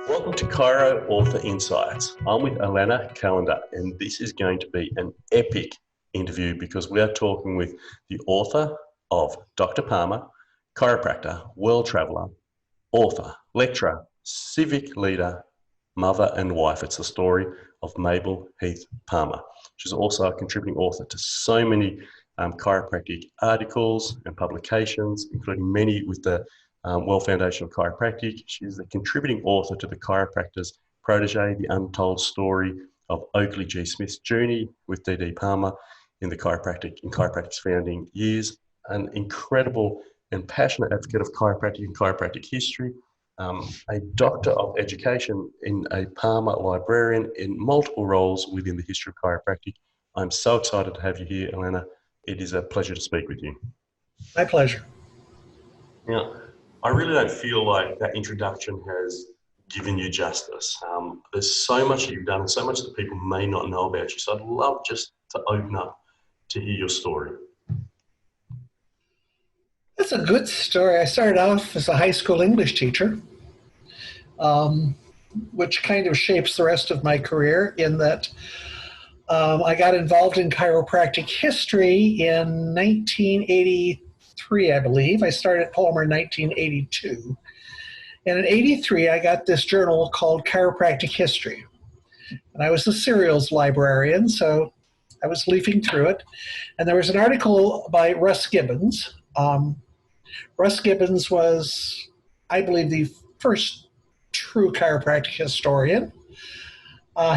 Welcome to Chiro Author Insights. I'm with Alana, Callender, and this is going to be an epic interview because we are talking with the author of Dr. Palmer, chiropractor, world traveller, author, lecturer, civic leader, mother and wife. It's the story of Mabel Heath Palmer. She's also a contributing author to so many chiropractic articles and publications, including many with the World Foundation of Chiropractic. She's the contributing author to the Chiropractor's Protege, the untold story of Oakley G. Smith's journey with D.D. Palmer in chiropractic's founding years. An incredible and passionate advocate of chiropractic and chiropractic history, a doctor of education in a Palmer librarian in multiple roles within the history of chiropractic. I'm so excited to have you here, Alana. It is a pleasure to speak with you. My pleasure. Now, I really don't feel like that introduction has given you justice. There's so much that you've done and so much that people may not know about you. So I'd love just to open up to hear your story. That's a good story. I started off as a high school English teacher, which kind of shapes the rest of my career in that I got involved in chiropractic history in 1983, I believe. I started at Palmer in 1982. And in 83, I got this journal called Chiropractic History. And I was the serials librarian, so I was leafing through it. And there was an article by Russ Gibbons. Russ Gibbons was, I believe, the first true chiropractic historian.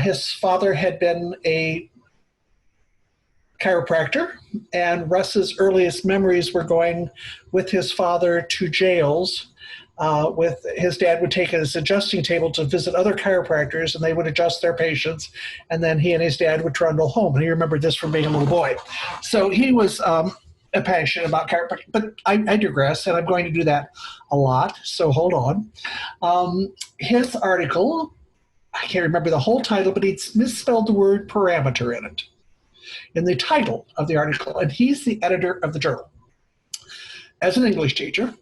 His father had been a chiropractor, and Russ's earliest memories were going with his father to jails. With his dad would take his adjusting table to visit other chiropractors, and they would adjust their patients, and then he and his dad would trundle home. And he remembered this from being a little boy. So he was passionate about chiropractic, but I digress, and I'm going to do that a lot, so hold on. His article, I can't remember the whole title, but he misspelled the word parameter in it, in the title of the article, and he's the editor of the journal. As an English teacher,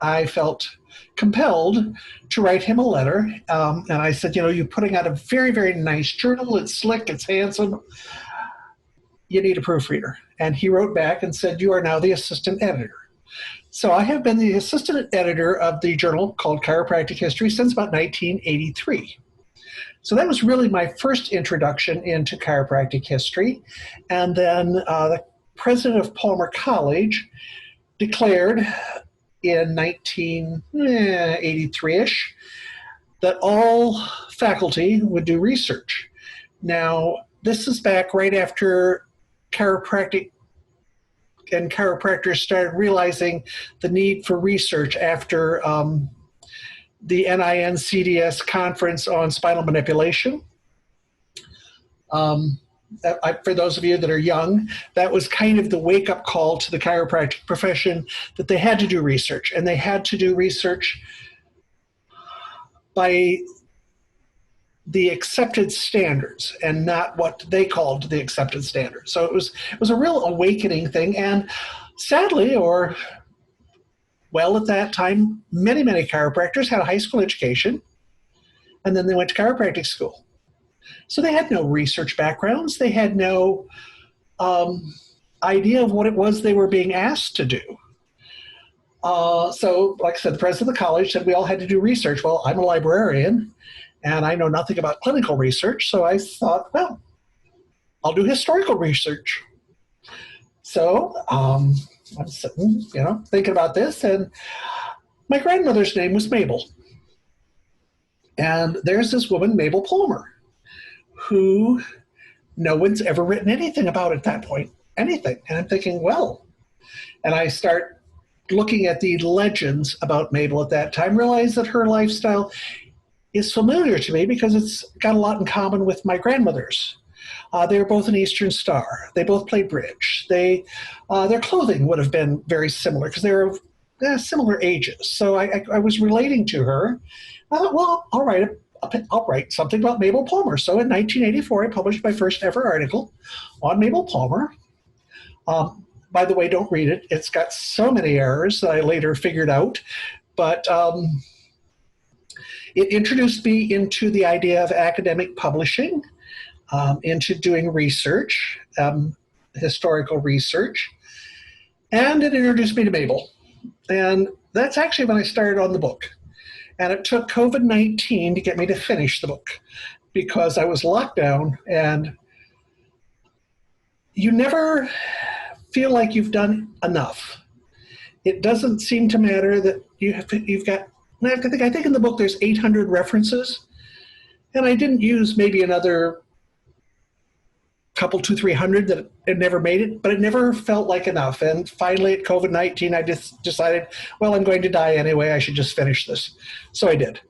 I felt compelled to write him a letter, and I said, you're putting out a very, very nice journal. It's slick, it's handsome. You need a proofreader. And he wrote back and said, you are now the assistant editor. So I have been the assistant editor of the journal called Chiropractic History since about 1983. So that was really my first introduction into chiropractic history. And then the president of Palmer College declared in 1983-ish that all faculty would do research. Now, this is back right after chiropractic and chiropractors started realizing the need for research after the NINCDS conference on spinal manipulation. For those of you that are young, that was kind of the wake-up call to the chiropractic profession that they had to do research, and they had to do research by the accepted standards and not what they called the accepted standards. So it was a real awakening thing, and sadly, at that time, many chiropractors had a high school education, and then they went to chiropractic school. So they had no research backgrounds. They had no idea of what it was they were being asked to do. So, like I said, the president of the college said we all had to do research. Well, I'm a librarian, and I know nothing about clinical research, so I thought, well, I'll do historical research. So I'm sitting, thinking about this, and my grandmother's name was Mabel. And there's this woman, Mabel Palmer, who no one's ever written anything about at that point, anything. And I'm thinking, well, and I start looking at the legends about Mabel at that time, realize that her lifestyle is familiar to me because it's got a lot in common with my grandmother's. They were both an Eastern Star. They both played bridge. Their clothing would have been very similar because they were similar ages. So I was relating to her. I thought, well, I'll write something about Mabel Palmer. So in 1984, I published my first ever article on Mabel Palmer. By the way, don't read it. It's got so many errors that I later figured out. But It introduced me into the idea of academic publishing, into doing research, historical research, and it introduced me to Mabel. And that's actually when I started on the book. And it took COVID-19 to get me to finish the book because I was locked down, and you never feel like you've done enough. It doesn't seem to matter that you've got, I think in the book there's 800 references, and I didn't use maybe another couple, 300 that it never made it, but it never felt like enough. And finally at COVID-19, I just decided, well, I'm going to die anyway. I should just finish this. So I did.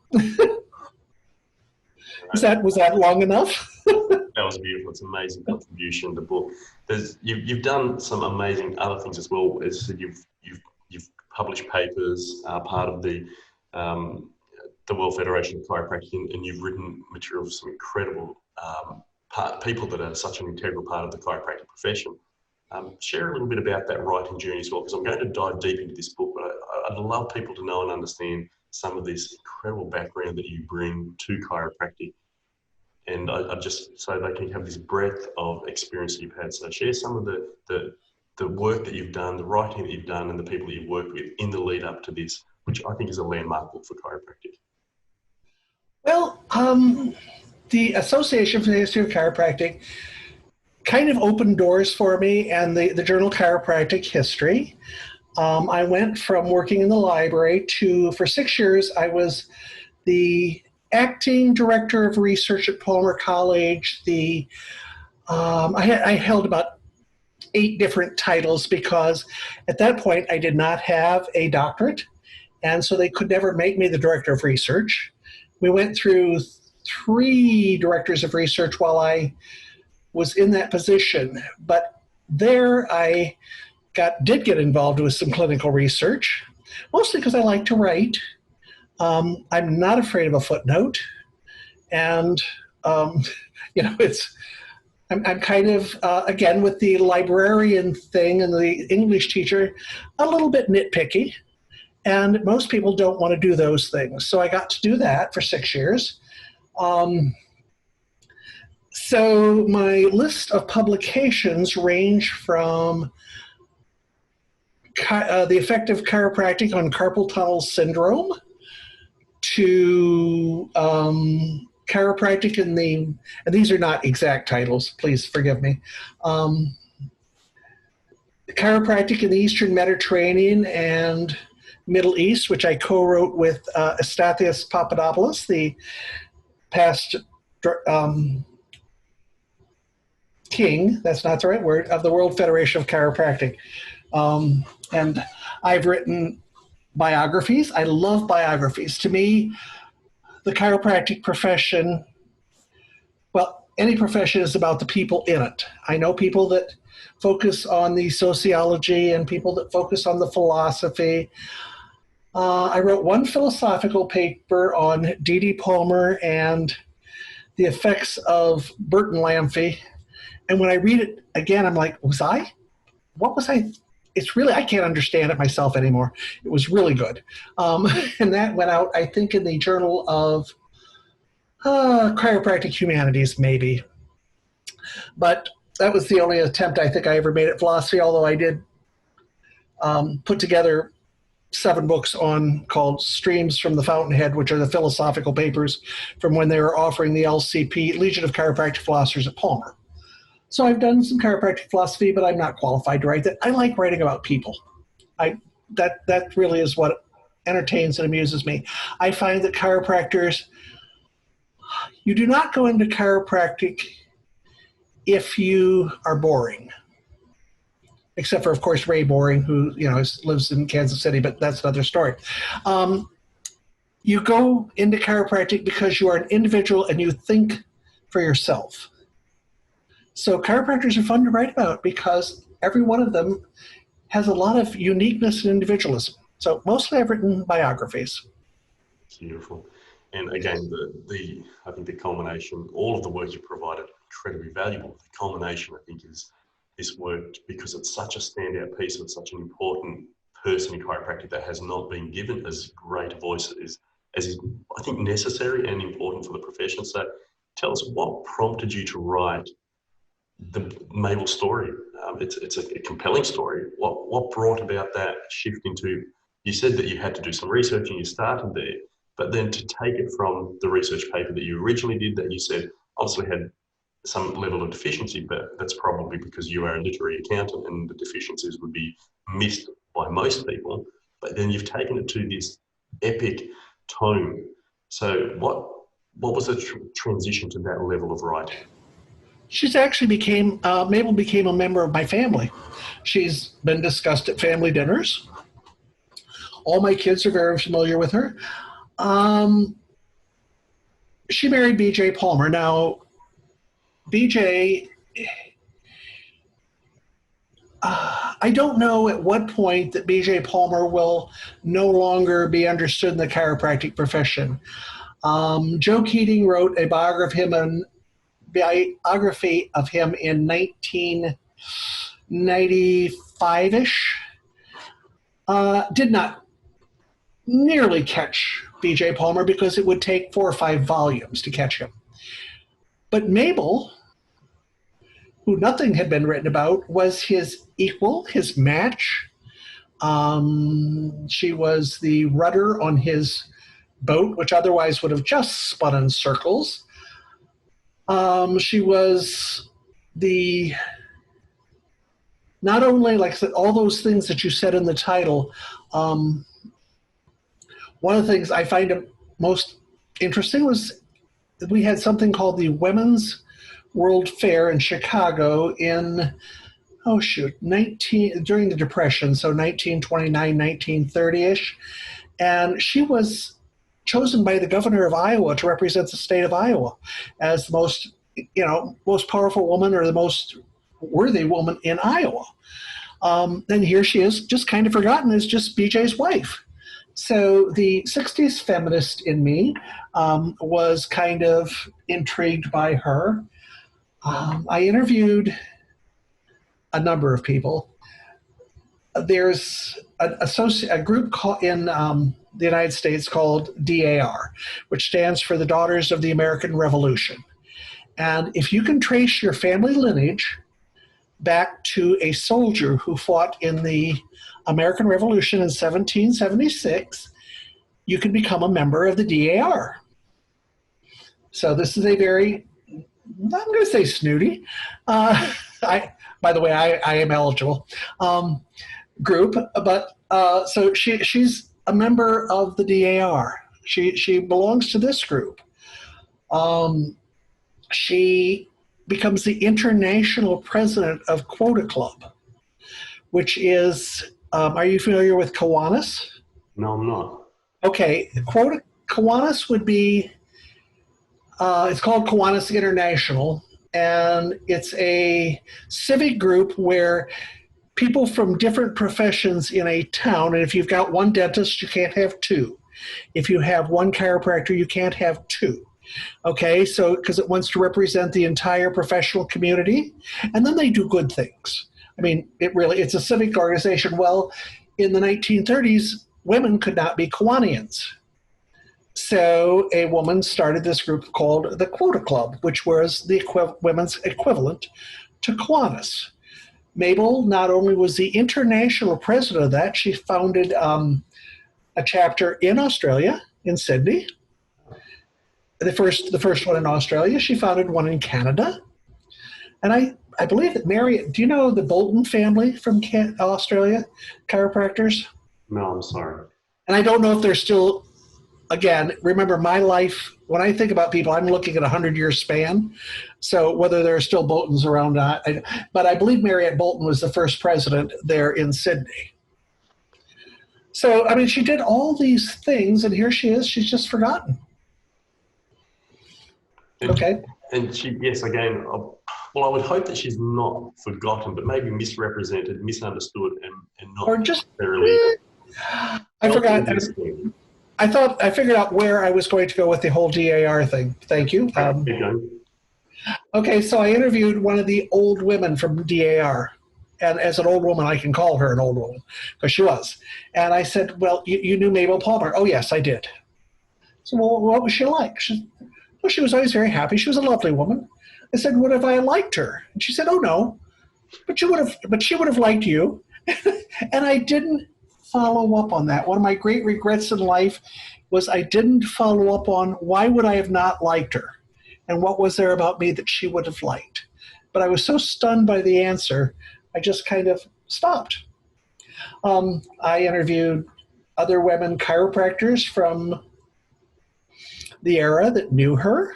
Was that long enough? That was beautiful. It's an amazing contribution to the book. You've done some amazing other things as well. As you've published papers, part of the World Federation of Chiropractic, and you've written material for some incredible people that are such an integral part of the chiropractic profession. Share a little bit about that writing journey as well, because I'm going to dive deep into this book, but I'd love people to know and understand some of this incredible background that you bring to chiropractic, and I just so they can have this breadth of experience that you've had. So share some of the work that you've done, the writing that you've done, and the people that you've worked with in the lead up to this, which I think is a landmark book for chiropractic. Well, the Association for the History of Chiropractic kind of opened doors for me, and the journal Chiropractic History. I went from working in the library to, for 6 years, I was the acting director of research at Palmer College. I held about 8 different titles because at that point I did not have a doctorate, and so they could never make me the director of research. We went through 3 directors of research while I was in that position, but there I did get involved with some clinical research, mostly because I like to write. I'm not afraid of a footnote, and I'm kind of again with the librarian thing and the English teacher, a little bit nitpicky, and most people don't want to do those things. So I got to do that for 6 years. So my list of publications range from the effect of chiropractic on carpal tunnel syndrome to chiropractic and these are not exact titles, please forgive me. Chiropractic in the Eastern Mediterranean and Middle East, which I co-wrote with Estathios Papadopoulos, the past king, that's not the right word, of the World Federation of Chiropractic. And I've written biographies. I love biographies. To me, the chiropractic profession, well, any profession is about the people in it. I know people that focus on the sociology and people that focus on the philosophy. I wrote one philosophical paper on D.D. Palmer and the effects of Burton Lamphy. And when I read it again, I'm like, what was I? It's really, I can't understand it myself anymore. It was really good. And that went out, I think, in the Journal of Chiropractic Humanities, maybe. But that was the only attempt I think I ever made at philosophy, although I did put together 7 books called Streams from the Fountainhead, which are the philosophical papers from when they were offering the LCP, Legion of Chiropractic Philosophers at Palmer. So I've done some chiropractic philosophy, but I'm not qualified to write that. I like writing about people. That really is what entertains and amuses me. I find that chiropractors, you do not go into chiropractic if you are boring. Except for, of course, Ray Boring, who lives in Kansas City, but that's another story. You go into chiropractic because you are an individual and you think for yourself. So chiropractors are fun to write about because every one of them has a lot of uniqueness and individualism. So mostly I've written biographies. Beautiful. And again, I think the culmination, all of the work you provided, incredibly valuable. The culmination, I think, is this work, because it's such a standout piece of such an important person in chiropractic that has not been given as great a voice as is, I think, necessary and important for the profession. So tell us, what prompted you to write the Mabel story? It's a compelling story. What brought about that shift into, you said that you had to do some research and you started there, but then to take it from the research paper that you originally did, that you said obviously had some level of deficiency, but that's probably because you are a literary accountant and the deficiencies would be missed by most people. But then you've taken it to this epic tome. So what was the transition to that level of writing? She's actually Mabel became a member of my family. She's been discussed at family dinners. All my kids are very familiar with her. She married B.J. Palmer. Now, B.J., I don't know at what point that B.J. Palmer will no longer be understood in the chiropractic profession. Joe Keating wrote a biography of him in 1995-ish. Did not nearly catch B.J. Palmer because it would take 4 or 5 volumes to catch him. But Mabel, who nothing had been written about, was his equal, his match. She was the rudder on his boat, which otherwise would have just spun in circles. She was not only, like I said, all those things that you said in the title. One of the things I find most interesting was that we had something called the Women's World Fair in Chicago in, during the Depression, so 1929, 1930-ish. And she was chosen by the governor of Iowa to represent the state of Iowa as the most powerful woman, or the most worthy woman in Iowa. And here she is, just kind of forgotten as just BJ's wife. So the 60s feminist in me was kind of intrigued by her. I interviewed a number of people. There's a group in the United States called DAR, which stands for the Daughters of the American Revolution. And if you can trace your family lineage back to a soldier who fought in the American Revolution in 1776, you can become a member of the DAR. So this is a very, I'm going to say snooty, by the way, I am eligible, group, but so she's a member of the DAR. She belongs to this group. She becomes the international president of Quota Club, which is, are you familiar with Kiwanis? No, I'm not. Okay, Kiwanis would be, it's called Kiwanis International, and it's a civic group where people from different professions in a town, and if you've got one dentist, you can't have 2. If you have one chiropractor, you can't have 2. Okay, so because it wants to represent the entire professional community, and then they do good things. I mean, it's a civic organization. Well, in the 1930s, women could not be Kiwanians. So a woman started this group called the Quota Club, which was the women's equivalent to Kiwanis. Mabel not only was the international president of that, she founded a chapter in Australia, in Sydney. The first one in Australia. She founded one in Canada. And I believe that do you know the Bolton family from Australia, chiropractors? No, I'm sorry. And I don't know if they're still, again, remember my life, when I think about people, I'm looking at a 100-year span. So whether there are still Boltons around, but I believe Marriott Bolton was the first president there in Sydney. So, I mean, she did all these things, and here she is, she's just forgotten. Okay. And she, yes, again, well, I would hope that she's not forgotten, but maybe misrepresented, misunderstood, and not or just necessarily. I forgot. I figured out where I was going to go with the whole DAR thing. Thank you. Okay, so I interviewed one of the old women from DAR. And as an old woman, I can call her an old woman, because she was. And I said, well, you knew Mabel Palmer? Oh, yes, I did. So, well, what was she like? Well, she was always very happy. She was a lovely woman. I said, what if I liked her? And she said, oh, no, but she would have liked you. And I didn't follow up on that. One of my great regrets in life was I didn't follow up on why would I have not liked her and what was there about me that she would have liked. But I was so stunned by the answer, I just kind of stopped. I interviewed other women chiropractors from the era that knew her.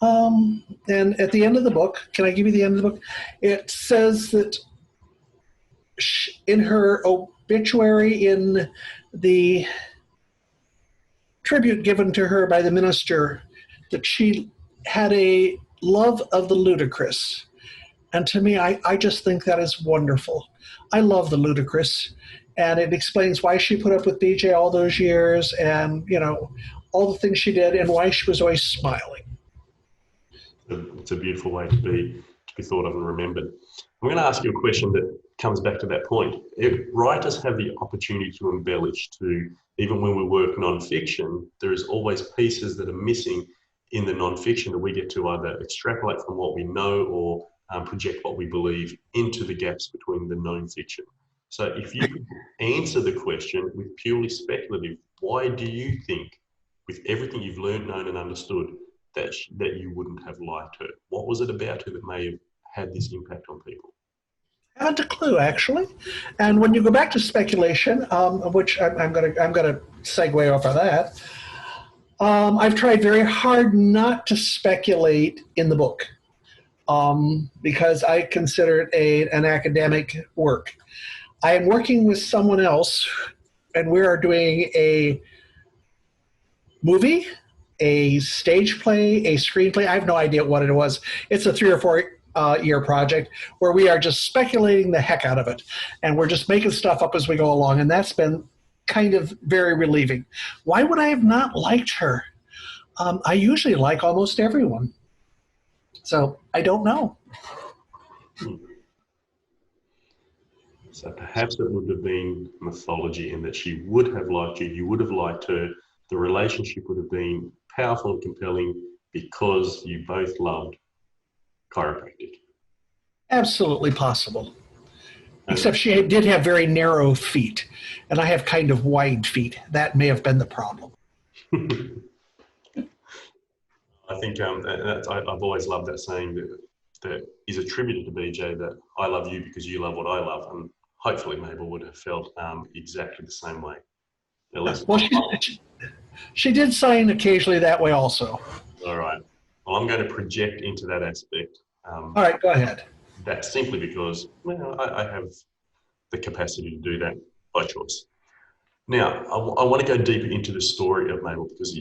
And at the end of the book, can I give you the end of the book? It says that in her obituary, in the tribute given to her by the minister, that she had a love of the ludicrous. And to me, I just think that is wonderful. I love the ludicrous. And it explains why she put up with BJ all those years and, you know, all the things she did and why she was always smiling. It's a beautiful way to be thought of and remembered. I'm going to ask you a question that comes back to that point. If writers have the opportunity to embellish, to even when we work non-fiction, there is always pieces that are missing in the non-fiction that we get to either extrapolate from what we know or project what we believe into the gaps between the known fiction. So if you could answer the question with purely speculative, why do you think, with everything you've learned, known and understood, that you wouldn't have liked her? What was it about her that may have had this impact on people? I haven't a clue, actually. And when you go back to speculation, which I'm going to segue off of that, I've tried very hard not to speculate in the book because I consider it an academic work. I am working with someone else, and we are doing a movie, a stage play, a screenplay. I have no idea what it was. It's a 3 or 4 year project where we are just speculating the heck out of it. And we're just making stuff up as we go along. And that's been kind of very relieving. Why would I have not liked her? I usually like almost everyone. So I don't know. So perhaps it would have been mythology in that she would have liked you, you would have liked her, the relationship would have been powerful and compelling because you both loved chiropractic. Absolutely possible. Except she did have very narrow feet, and I have kind of wide feet. That may have been the problem. I think I've always loved that saying that is attributed to BJ, that I love you because you love what I love. And hopefully Mabel would have felt exactly the same way. At least. Well, she did sign occasionally that way also. All right. Well, I'm going to project into that aspect. All right, go ahead. That's simply because I have the capacity to do that by choice. Now, I want to go deeper into the story of Mabel because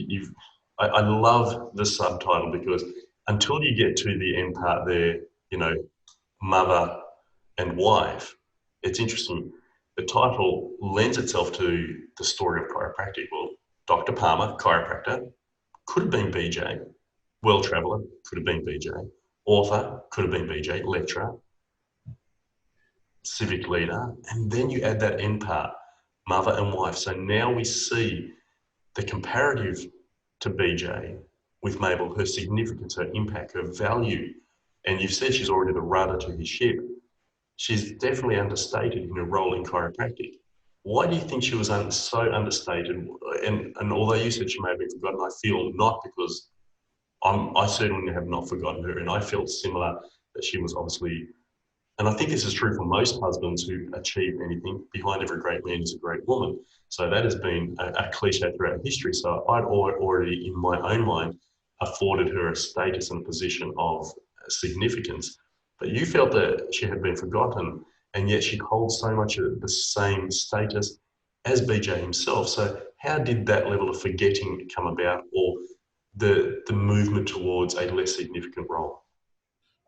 I love the subtitle, because until you get to the end part there, you know, mother and wife, it's interesting. The title lends itself to the story of chiropractic. Well, Dr. Palmer, chiropractor, could have been BJ. World traveller, could have been BJ. Author, could have been BJ. Lecturer, civic leader. And then you add that end part, mother and wife. So now we see the comparative to BJ with Mabel, her significance, her impact, her value. And you've said she's already the rudder to his ship. She's definitely understated in her role in chiropractic. Why do you think she was so understated? And although you said she may have been forgotten, I feel not, because I certainly have not forgotten her. And I felt similar, that she was obviously, and I think this is true for most husbands who achieve anything, behind every great man is a great woman. So that has been a cliche throughout history. So I'd already, in my own mind, afforded her a status and position of significance. But you felt that she had been forgotten, and yet she holds so much of the same status as BJ himself. So how did that level of forgetting come about, or the movement towards a less significant role?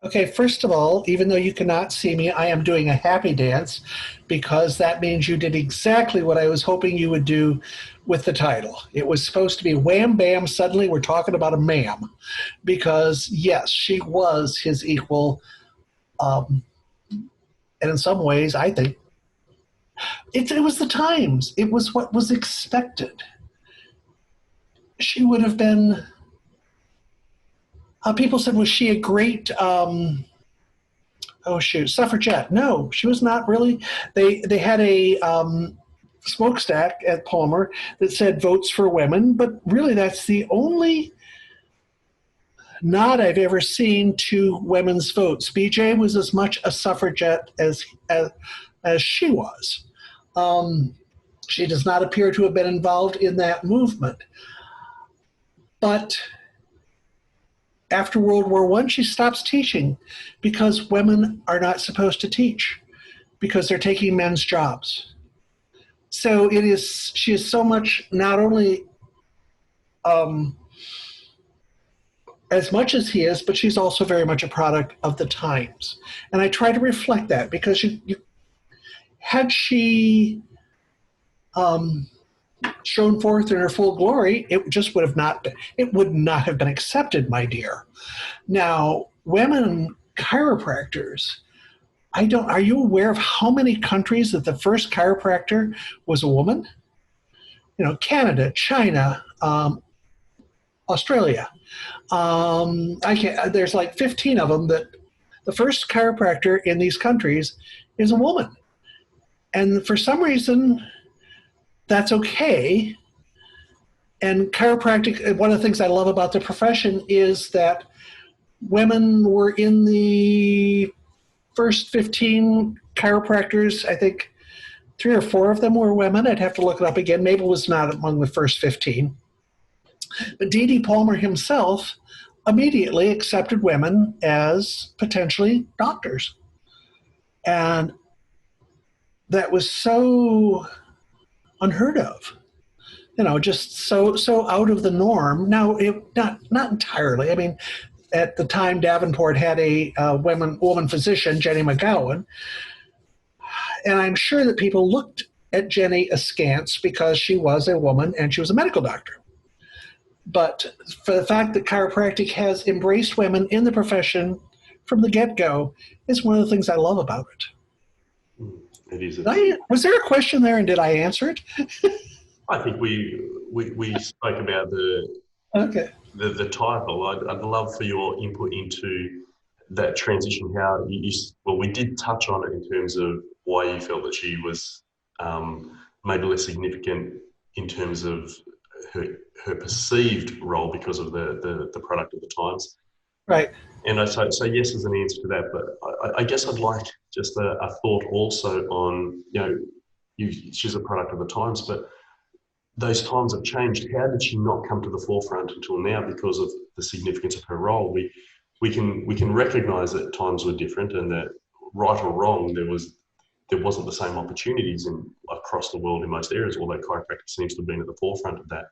Okay, first of all, even though you cannot see me, I am doing a happy dance, because that means you did exactly what I was hoping you would do with the title. It was supposed to be wham, bam, suddenly we're talking about a ma'am, because yes, she was his equal. And in some ways, I think it was the times. It was what was expected. she would have been, people said, was she a great, suffragette? No, she was not really. They had a smokestack at Palmer that said votes for women, but really that's the only nod I've ever seen to women's votes. BJ was as much a suffragette as she was. She does not appear to have been involved in that movement. But after World War I, she stops teaching because women are not supposed to teach because they're taking men's jobs. So she is so much not only as much as he is, but she's also very much a product of the times. And I try to reflect that because had she shown forth in her full glory, it just would not have been accepted, my dear. Now, women chiropractors, are you aware of how many countries that the first chiropractor was a woman? Canada, China, Australia. There's like 15 of them that the first chiropractor in these countries is a woman. And for some reason, that's okay. And chiropractic, one of the things I love about the profession is that women were in the first 15 chiropractors. I think 3 or 4 of them were women. I'd have to look it up again. Mabel was not among the first 15. But D.D. Palmer himself immediately accepted women as potentially doctors. And that was so unheard of, just so out of the norm. Now, not entirely. I mean, at the time, Davenport had a woman physician, Jenny McGowan, and I'm sure that people looked at Jenny askance because she was a woman and she was a medical doctor. But for the fact that chiropractic has embraced women in the profession from the get-go is one of the things I love about it. It is. Was there a question there, and did I answer it? I think we spoke about the title. I'd love for your input into that transition. How we did touch on it in terms of why you felt that she was maybe less significant in terms of her perceived role because of the product of the times. Right. And I say yes as an answer to that, but I guess I'd like just a thought also on, she's a product of the times, but those times have changed. How did she not come to the forefront until now because of the significance of her role? We can recognise that times were different and that right or wrong, there wasn't the same opportunities across the world in most areas, although chiropractic seems to have been at the forefront of that.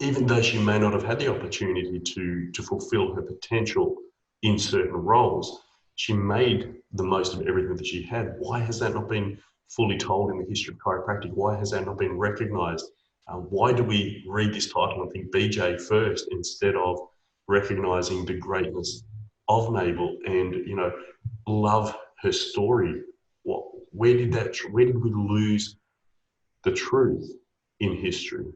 Even though she may not have had the opportunity to fulfill her potential in certain roles, she made the most of everything that she had. Why has that not been fully told in the history of chiropractic? Why has that not been recognised? Why do we read this title and think BJ first instead of recognising the greatness of Mabel and, love her story? Where did we lose the truth in history?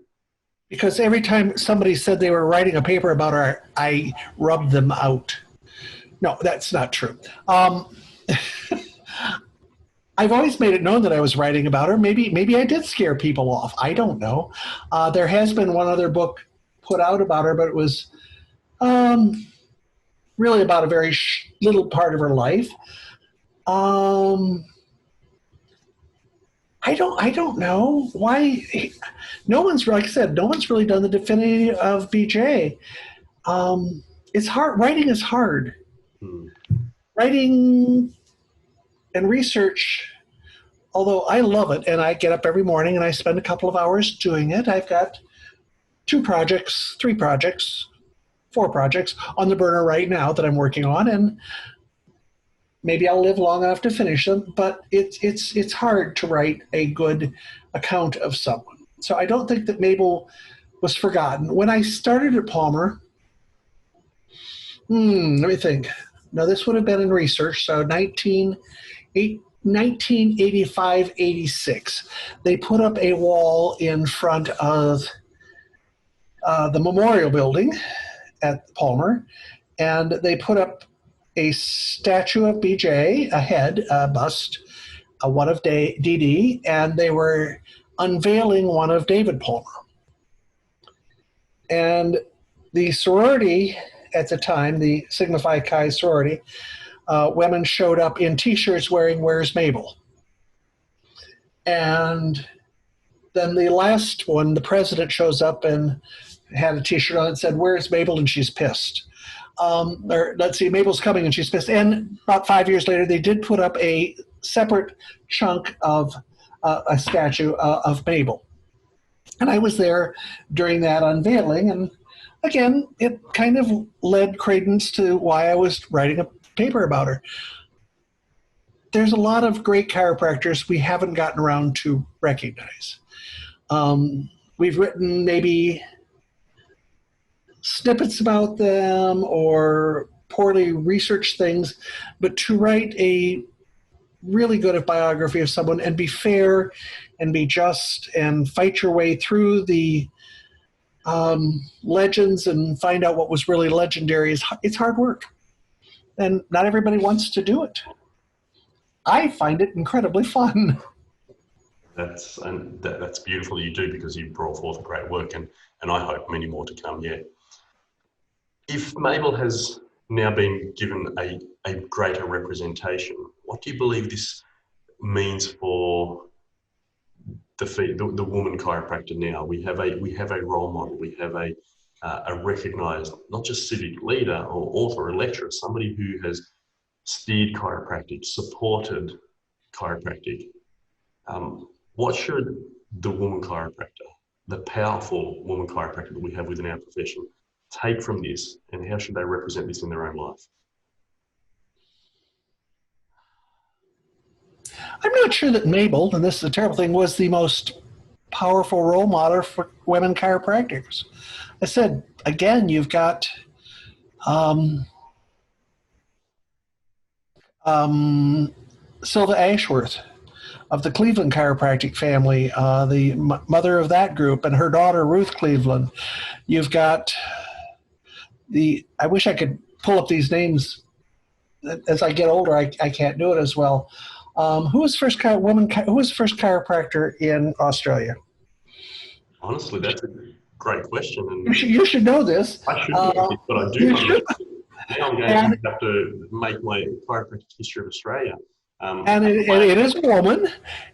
Because every time somebody said they were writing a paper about her, I rubbed them out. No, that's not true. I've always made it known that I was writing about her. Maybe I did scare people off. I don't know. There has been one other book put out about her, but it was really about a very little part of her life. I don't know why. Like I said, no one's really done the definitive of BJ. It's hard. Writing is hard. Writing and research, although I love it, and I get up every morning and I spend a couple of hours doing it. I've got 2 projects, 3 projects, 4 projects on the burner right now that I'm working on, and maybe I'll live long enough to finish them, but it's hard to write a good account of someone. So I don't think that Mabel was forgotten. When I started at Palmer, let me think. No, this would have been in research, so 1985, 86. They put up a wall in front of the memorial building at Palmer, and they put up a statue of BJ, a head, a bust, one of DD, and they were unveiling one of David Palmer. And the sorority at the time, the Sigma Phi Chi sorority, women showed up in T-shirts wearing "Where's Mabel?" And then the last one, the president shows up and had a T-shirt on that said, "Where's Mabel?" and she's pissed. Or let's see, Mabel's coming and she's pissed. And about 5 years later, they did put up a separate chunk of a statue of Mabel. And I was there during that unveiling. And again, it kind of led credence to why I was writing a paper about her. There's a lot of great chiropractors we haven't gotten around to recognize. We've written maybe snippets about them or poorly researched things, but to write a really good biography of someone and be fair and be just and fight your way through the legends and find out what was really legendary, it's hard work. And not everybody wants to do it. I find it incredibly fun. That's beautiful you do, because you brought forth a great work, and I hope many more to come yet. If Mabel has now been given a greater representation, what do you believe this means for the woman chiropractor now? We have a role model. We have a recognised, not just civic leader or author or lecturer, somebody who has steered chiropractic, supported chiropractic. What should the woman chiropractor, the powerful woman chiropractor that we have within our profession, take from this, and how should they represent this in their own life? I'm not sure that Mabel, and this is a terrible thing, was the most powerful role model for women chiropractors. I said, again, you've got Sylva Ashworth of the Cleveland chiropractic family, the mother of that group, and her daughter, Ruth Cleveland. You've got I wish I could pull up these names. As I get older, I can't do it as well. Who was the first chiropractor in Australia? Honestly, that's a great question. And you should know this. I should know this, but I do not know. Now I'm going to have to make my chiropractic history of Australia. And it is a woman,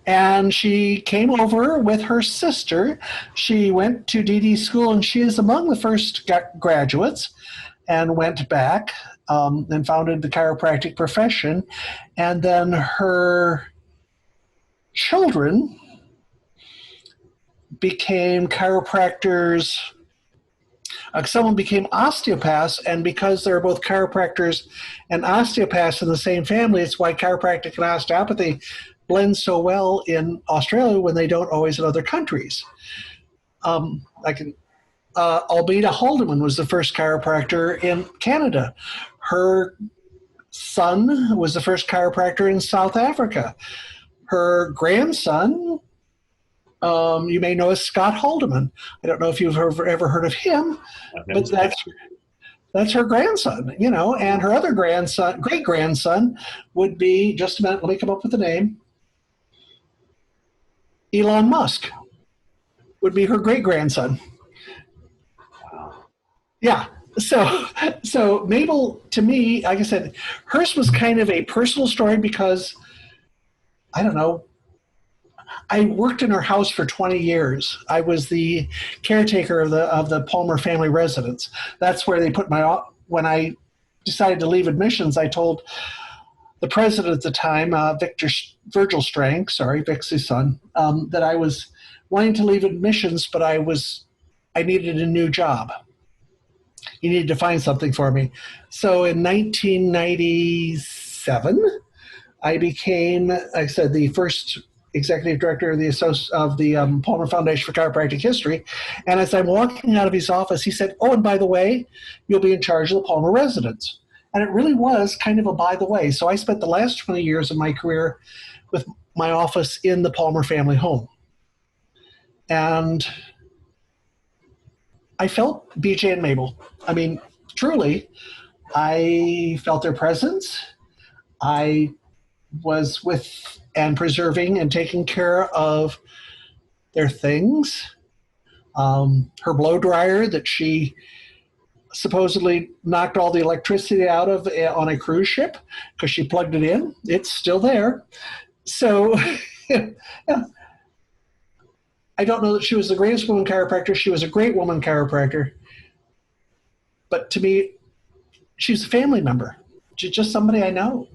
and she came over with her sister. She went to DD school, and she is among the first graduates, and went back and founded the chiropractic profession. And then her children became chiropractors. Someone became osteopaths, and because they're both chiropractors and osteopaths in the same family, it's why chiropractic and osteopathy blend so well in Australia when they don't always in other countries. Albina Haldeman was the first chiropractor in Canada. Her son was the first chiropractor in South Africa. Her grandson, you may know as Scott Haldeman. I don't know if you've ever heard of him, but that's her grandson, and her other grandson, great-grandson, would be, just a minute, let me come up with the name, Elon Musk would be her great-grandson. Wow. Yeah. So Mabel, to me, like I said, hers was kind of a personal story because, I don't know, I worked in her house for 20 years. I was the caretaker of the Palmer family residence. That's where they put when I decided to leave admissions, I told the president at the time, Virgil Strang, Vic's son, that I was wanting to leave admissions, but I needed a new job. He needed to find something for me. So in 1997, I became, like I said, the first executive director of the Palmer Foundation for Chiropractic History. And as I'm walking out of his office, he said, "Oh, and by the way, you'll be in charge of the Palmer residence." And it really was kind of a by the way. So I spent the last 20 years of my career with my office in the Palmer family home. And I felt BJ and Mabel. I mean, truly, I felt their presence. I was with and preserving and taking care of their things. Her blow dryer that she supposedly knocked all the electricity out of on a cruise ship because she plugged it in. It's still there. So yeah, I don't know that she was the greatest woman chiropractor. She was a great woman chiropractor. But to me, she's a family member. She's just somebody I know.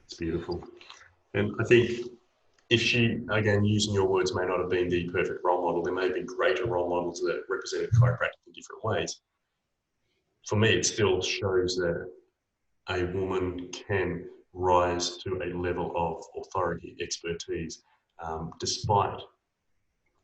It's beautiful. And I think if she, again, using your words, may not have been the perfect role model, there may be greater role models that represented chiropractic in different ways. For me, it still shows that a woman can rise to a level of authority, expertise, despite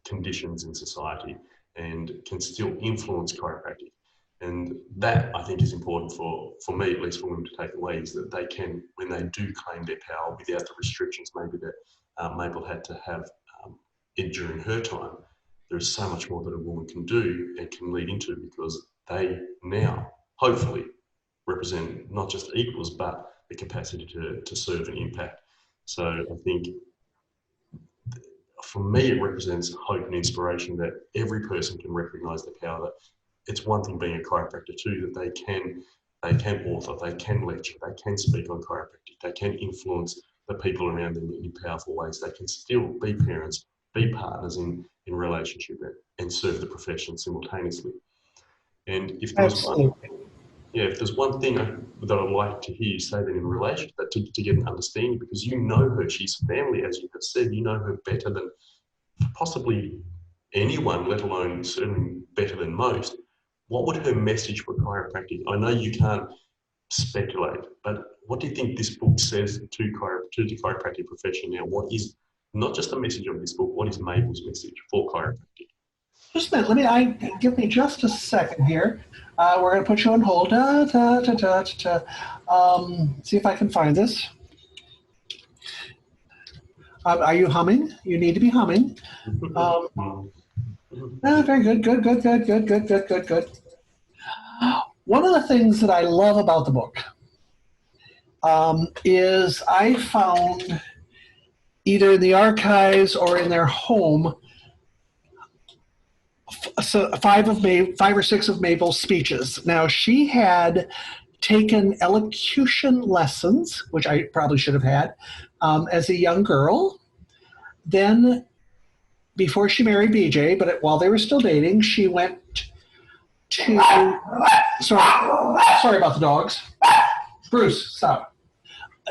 conditions in society, and can still influence chiropractic. And that, I think, is important for me, at least for women to take away, is that they can, when they do claim their power without the restrictions maybe that Mabel had to have during her time, there is so much more that a woman can do and can lead into, because they now, hopefully, represent not just equals, but the capacity to serve and impact. So I think, for me, it represents hope and inspiration that every person can recognise the power. That it's one thing being a chiropractor too, that they can author, they can lecture, they can speak on chiropractic, they can influence the people around them in powerful ways. They can still be parents, be partners in relationship, and serve the profession simultaneously. And if there was if there's one thing that I'd like to hear you say then in relation to that, to get an understanding, because you know her, she's family, as you have said, you know her better than possibly anyone, let alone certainly better than most. What would her message for chiropractic? I know you can't speculate, but what do you think this book says to the chiropractic profession now? What is not just the message of this book, what is Mabel's message for chiropractic? Just a minute, give me just a second here. We're going to put you on hold. See if I can find this. Are you humming? You need to be humming. Very good. Good. One of the things that I love about the book is I found, either in the archives or in their home, five or six of Mabel's speeches. Now, she had taken elocution lessons, which I probably should have had, as a young girl. Then, before she married BJ, but while they were still dating, she went to, sorry about the dogs. Bruce, stop.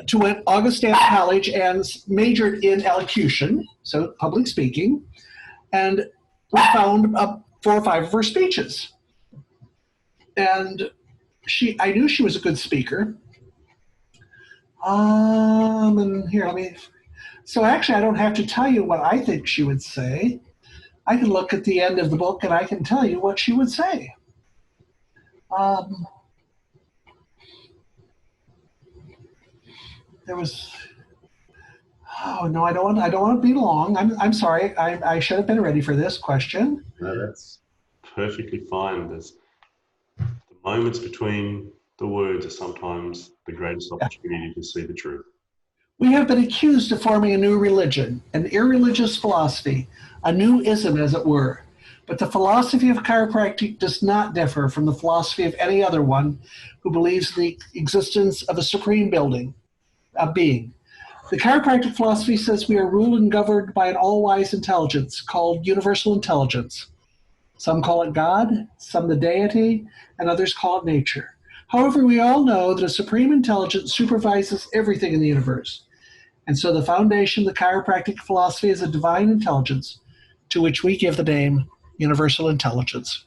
To went Augustana College and majored in elocution, so public speaking, and we found 4 or 5 of her speeches. And I knew she was a good speaker. And here, so actually I don't have to tell you what I think she would say. I can look at the end of the book and I can tell you what she would say. There was, oh no, I don't want to be long. I'm sorry. I should have been ready for this question. No, that's perfectly fine. There's the moments between the words are sometimes the greatest opportunity to see the truth. We have been accused of forming a new religion, an irreligious philosophy, a new ism, as it were. But the philosophy of chiropractic does not differ from the philosophy of any other one who believes in the existence of a supreme being. The chiropractic philosophy says we are ruled and governed by an all-wise intelligence called universal intelligence. Some call it God, some the deity, and others call it nature. However, we all know that a supreme intelligence supervises everything in the universe. And so the foundation of the chiropractic philosophy is a divine intelligence, to which we give the name universal intelligence.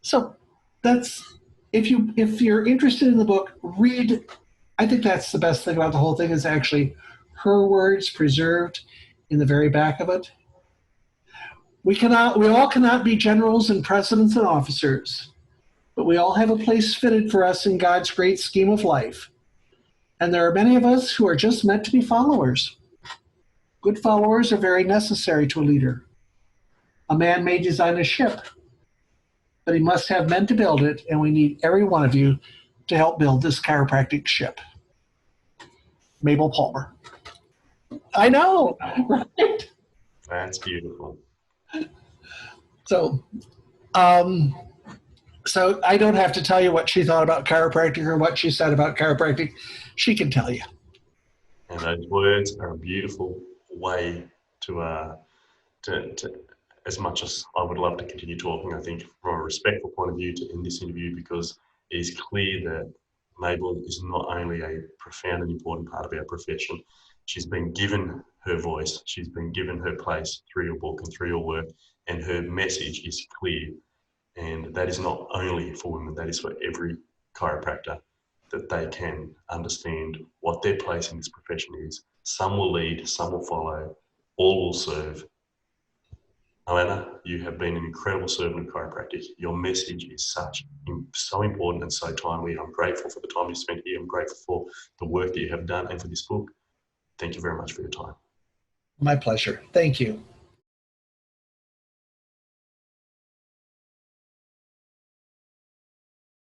So that's, if you're interested in the book, read. I think that's the best thing about the whole thing, is actually her words preserved in the very back of it. We all cannot be generals and presidents and officers, but we all have a place fitted for us in God's great scheme of life. And there are many of us who are just meant to be followers. Good followers are very necessary to a leader. A man may design a ship, but he must have men to build it, and we need every one of you to help build this chiropractic ship. Mabel Palmer. I know, right? That's beautiful. So, so I don't have to tell you what she thought about chiropractic or what she said about chiropractic. She can tell you. And those words are a beautiful way to as much as I would love to continue talking, I think from a respectful point of view to end this interview, because it is clear that Mabel is not only a profound and important part of our profession, she's been given her voice, she's been given her place through your book and through your work, and her message is clear. And that is not only for women, that is for every chiropractor, that they can understand what their place in this profession is. Some will lead, some will follow, all will serve. Allana, you have been an incredible servant of chiropractic. Your message is so important and so timely. I'm grateful for the time you spent here. I'm grateful for the work that you have done and for this book. Thank you very much for your time. My pleasure. Thank you.